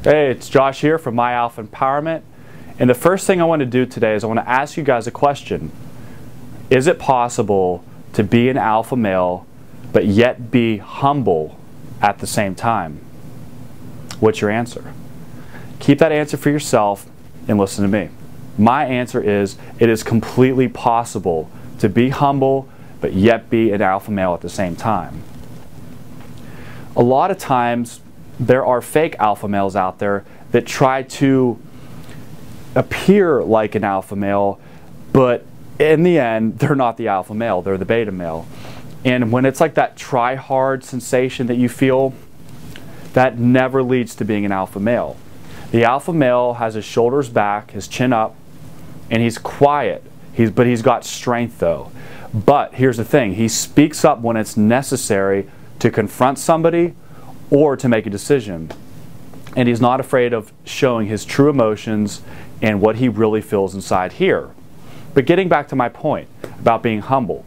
Hey, it's Josh here from My Alpha Empowerment. And the first thing I want to do today is I want to ask you guys a question. Is it possible to be an alpha male but yet be humble at the same time? What's your answer? Keep that answer for yourself and listen to me. My answer is it is completely possible to be humble but yet be an alpha male at the same time. A lot of times there are fake alpha males out there that try to appear like an alpha male, but in the end they're not the alpha male, they're the beta male. And when it's like that try hard sensation that you feel, that never leads to being an alpha male. The alpha male has his shoulders back, his chin up, and he's quiet. But he's got strength though. But here's the thing, he speaks up when it's necessary to confront somebody or to make a decision. And he's not afraid of showing his true emotions and what he really feels inside here. But getting back to my point about being humble,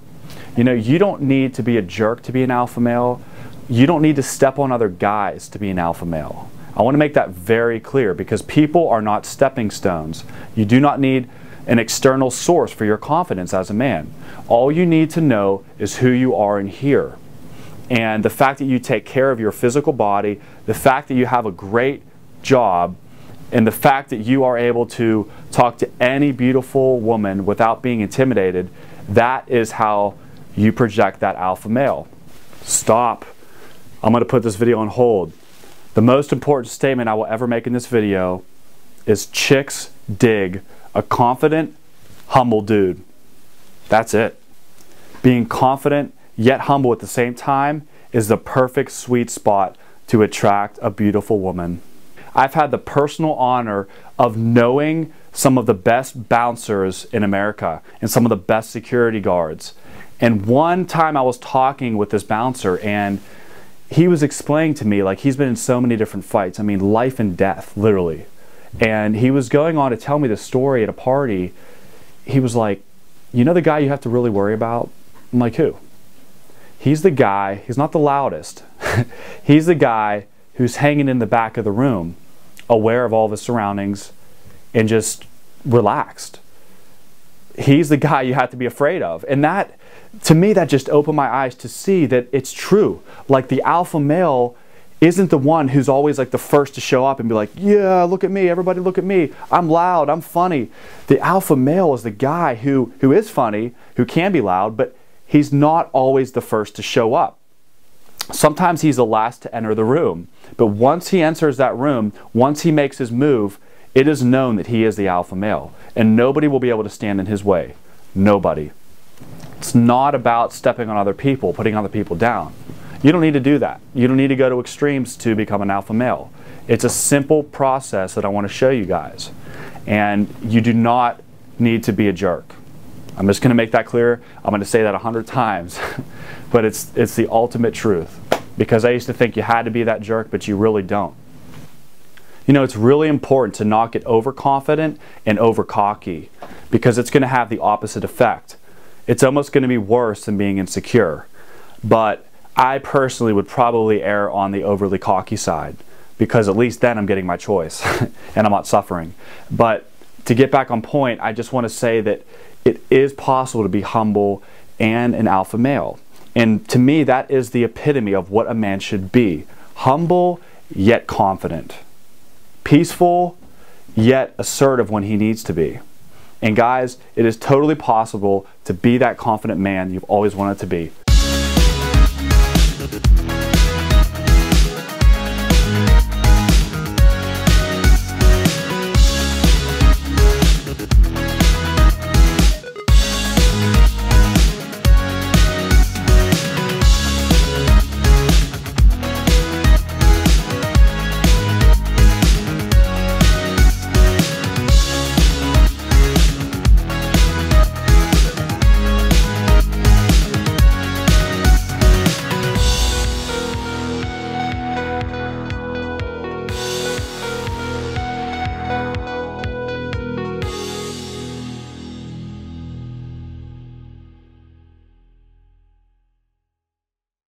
you don't need to be a jerk to be an alpha male. You don't need to step on other guys to be an alpha male. I want to make that very clear because people are not stepping stones. You do not need an external source for your confidence as a man. All you need to know is who you are in here. And the fact that you take care of your physical body, the fact that you have a great job, and the fact that you are able to talk to any beautiful woman without being intimidated, that is how you project that alpha male. Stop. I'm going to put this video on hold. The most important statement I will ever make in this video is chicks dig a confident, humble dude. That's it. Being confident yet humble at the same time is the perfect sweet spot to attract a beautiful woman. I've had the personal honor of knowing some of the best bouncers in America and some of the best security guards. And one time I was talking with this bouncer and he was explaining to me, like, he's been in so many different fights, I mean life and death, literally. And he was going on to tell me the story at a party. He was like, you know the guy you have to really worry about? I'm like, who? He's the guy, he's not the loudest, he's the guy who's hanging in the back of the room, aware of all the surroundings and just relaxed. He's the guy you have to be afraid of. And that, to me, that just opened my eyes to see that it's true. Like, the alpha male isn't the one who's always like the first to show up and be like, yeah, look at me, everybody look at me, I'm loud, I'm funny. The alpha male is the guy who is funny, who can be loud, but he's not always the first to show up. Sometimes he's the last to enter the room. But once he enters that room, once he makes his move, it is known that he is the alpha male. And nobody will be able to stand in his way. Nobody. It's not about stepping on other people, putting other people down. You don't need to do that. You don't need to go to extremes to become an alpha male. It's a simple process that I want to show you guys. And you do not need to be a jerk. I'm just going to make that clear. I'm going to say that 100 times. But it's the ultimate truth. Because I used to think you had to be that jerk, but you really don't. It's really important to not get overconfident and over cocky, because it's going to have the opposite effect. It's almost going to be worse than being insecure. But I personally would probably err on the overly cocky side, because at least then I'm getting my choice and I'm not suffering. But to get back on point, I just want to say that it is possible to be humble and an alpha male. And to me, that is the epitome of what a man should be. Humble, yet confident. Peaceful, yet assertive when he needs to be. And guys, it is totally possible to be that confident man you've always wanted to be.